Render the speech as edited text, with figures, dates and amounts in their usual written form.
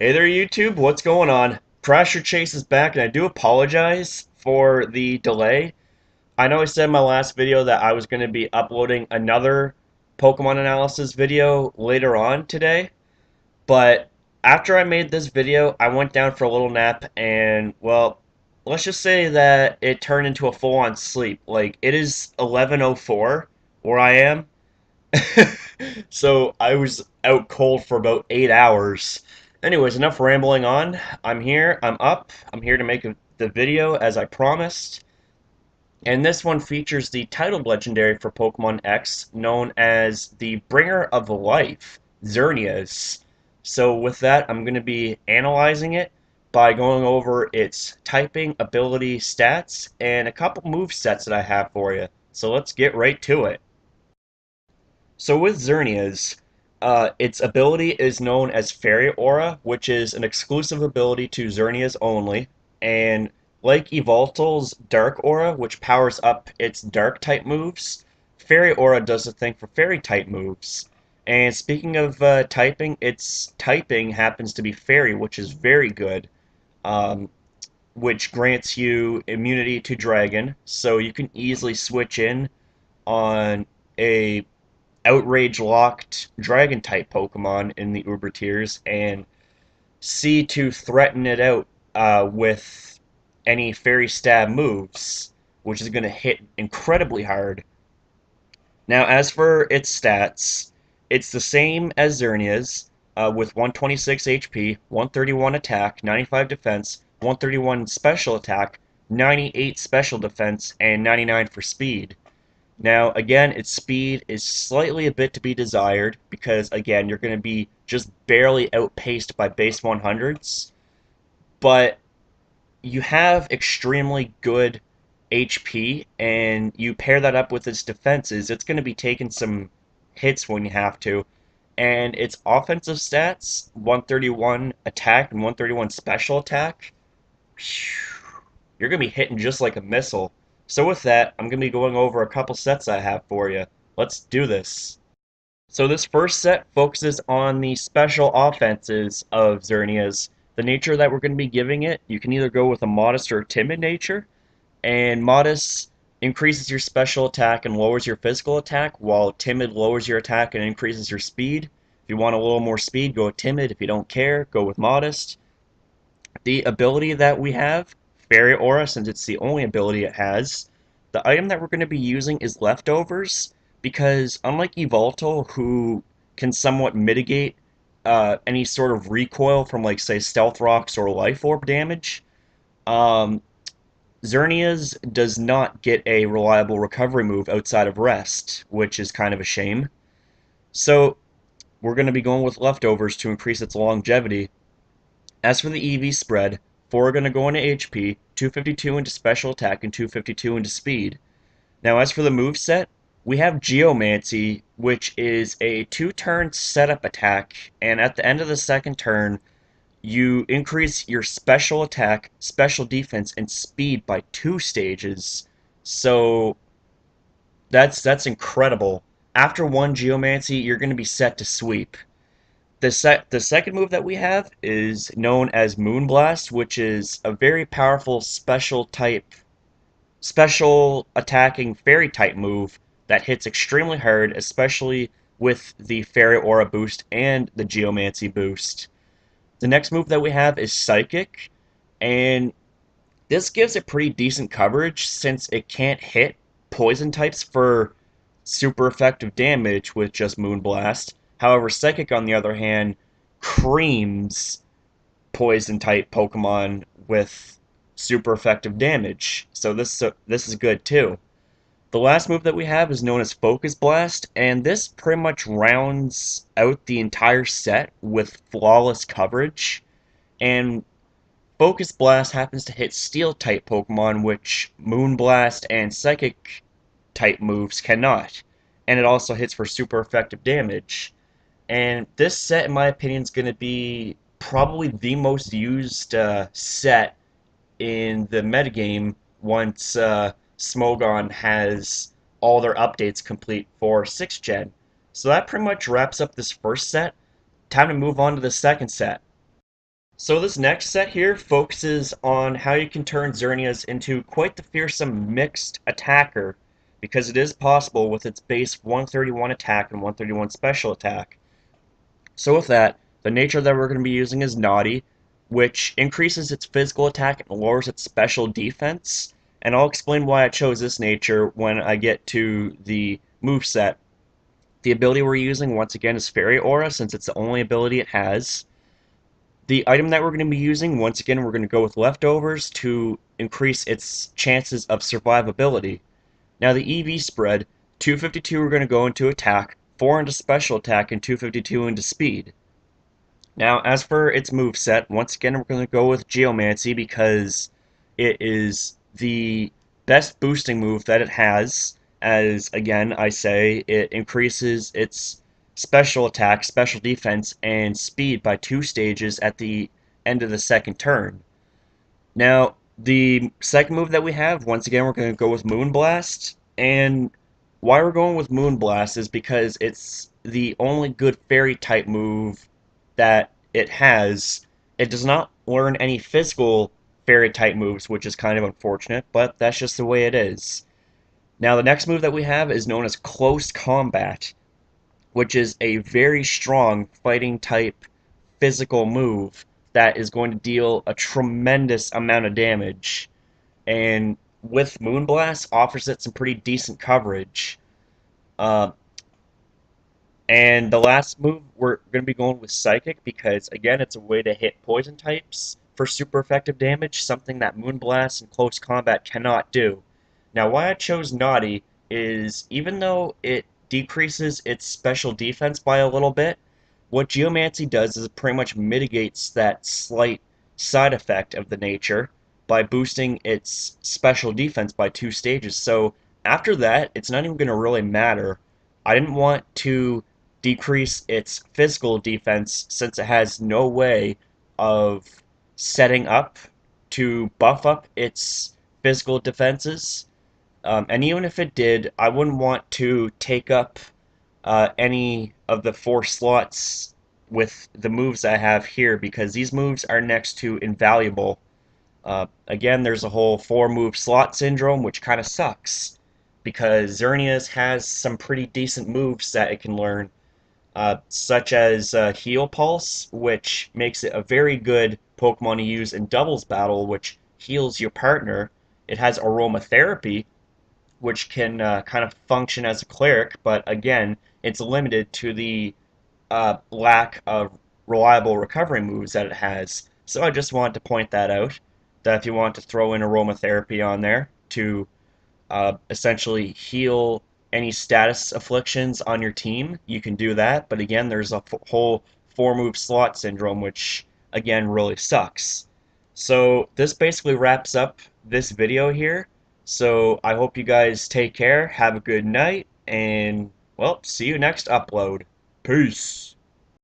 Hey there, YouTube. What's going on? Crasher Chase is back, and I do apologize for the delay. I know I said in my last video that I was going to be uploading another Pokemon analysis video later on today, but after I made this video, I went down for a little nap, and, well, let's just say that it turned into a full-on sleep. Like, it is 11:04 where I am, so I was out cold for about 8 hours. Anyways, enough rambling on. I'm here, I'm up, I'm here to make the video as I promised. And this one features the titled legendary for Pokemon X, known as the Bringer of Life, Xerneas. So with that, I'm going to be analyzing it by going over its typing, ability, stats, and a couple move sets that I have for you. So let's get right to it. So with Xerneas, its ability is known as Fairy Aura, which is an exclusive ability to Xerneas only. And like Evoltal's Dark Aura, which powers up its Dark type moves, Fairy Aura does the thing for Fairy type moves. And speaking of typing, its typing happens to be Fairy, which is very good, um, which grants you immunity to Dragon, so you can easily switch in on a outrage locked dragon type Pokemon in the Uber tiers and see to threaten it out with any Fairy Stab moves, which is going to hit incredibly hard. Now, as for its stats, it's the same as Xerneas with 126 HP, 131 attack, 95 defense, 131 special attack, 98 special defense, and 99 for speed. Now, again, its speed is slightly a bit to be desired because, again, you're going to be just barely outpaced by base 100s, but you have extremely good HP, and you pair that up with its defenses, it's going to be taking some hits when you have to. And its offensive stats, 131 attack and 131 special attack, you're going to be hitting just like a missile. So with that, I'm going to be going over a couple sets I have for you. Let's do this. So this first set focuses on the special offenses of Xerneas. The nature that we're going to be giving it, you can either go with a modest or a timid nature, and modest increases your special attack and lowers your physical attack, while timid lowers your attack and increases your speed. If you want a little more speed, go with timid. If you don't care, go with modest. The ability that we have, Fairy Aura, since it's the only ability it has, the item that we're going to be using is Leftovers, because unlike Evoltal, who can somewhat mitigate any sort of recoil from, like, say, Stealth Rocks or Life Orb damage, um, Xerneas does not get a reliable recovery move outside of Rest, which is kind of a shame. So we're going to be going with Leftovers to increase its longevity. As for the EV spread, 4 are going to go into HP, 252 into special attack, and 252 into speed. Now, as for the move set, we have Geomancy, which is a 2-turn setup attack, and at the end of the second turn, you increase your special attack, special defense, and speed by 2 stages. So that's incredible. After one Geomancy, you're going to be set to sweep. The second move that we have is known as Moonblast, which is a very powerful special attacking fairy type move that hits extremely hard, especially with the Fairy Aura boost and the Geomancy boost. The next move that we have is Psychic, and this gives it pretty decent coverage since it can't hit poison types for super effective damage with just Moonblast. However, Psychic, on the other hand, creams poison type Pokemon with super effective damage. So this is good too. The last move that we have is known as Focus Blast, and this pretty much rounds out the entire set with flawless coverage. And Focus Blast happens to hit Steel type Pokemon, which Moonblast and Psychic type moves cannot. And it also hits for super effective damage. And this set, in my opinion, is going to be probably the most used set in the metagame once Smogon has all their updates complete for 6th gen. So that pretty much wraps up this first set. Time to move on to the second set. So this next set here focuses on how you can turn Xerneas into quite the fearsome mixed attacker, because it is possible with its base 131 attack and 131 special attack. So with that, the nature that we're going to be using is Naughty, which increases its physical attack and lowers its special defense, and I'll explain why I chose this nature when I get to the moveset. The ability we're using, once again, is Fairy Aura, since it's the only ability it has. The item that we're going to be using, once again, we're going to go with Leftovers to increase its chances of survivability. Now the EV spread, 252 we're going to go into attack, 4 into special attack, and 252 into speed. Now, as for its move set, once again, we're going to go with Geomancy because it is the best boosting move that it has. As, again, I say, it increases its special attack, special defense, and speed by 2 stages at the end of the second turn. Now, the second move that we have, once again, we're going to go with Moonblast. And why we're going with Moonblast is because it's the only good fairy type move that it has. It does not learn any physical fairy type moves, which is kind of unfortunate, but that's just the way it is. Now, the next move that we have is known as Close Combat, which is a very strong fighting type physical move that is going to deal a tremendous amount of damage. And with Moonblast, offers it some pretty decent coverage. Uh, and the last move, we're going to be going with Psychic because, again, it's a way to hit poison types for super effective damage, something that Moonblast and Close Combat cannot do. Now, why I chose Naughty is even though it decreases its special defense by a little bit, what Geomancy does is it pretty much mitigates that slight side effect of the nature by boosting its special defense by 2 stages. So after that, it's not even going to really matter. I didn't want to decrease its physical defense since it has no way of setting up to buff up its physical defenses. And even if it did, I wouldn't want to take up any of the 4 slots with the moves I have here because these moves are next to invaluable. Again, there's a whole 4 move slot syndrome, which kind of sucks because Xerneas has some pretty decent moves that it can learn, such as Heal Pulse, which makes it a very good Pokemon to use in doubles battle, which heals your partner. It has Aromatherapy, which can kind of function as a cleric, but again, it's limited to the lack of reliable recovery moves that it has. So I just wanted to point that out, that if you want to throw in Aromatherapy on there to essentially heal any status afflictions on your team, you can do that. But again, there's a whole 4 move slot syndrome, which again really sucks. So this basically wraps up this video here. So I hope you guys take care, have a good night, and well, see you next upload. Peace.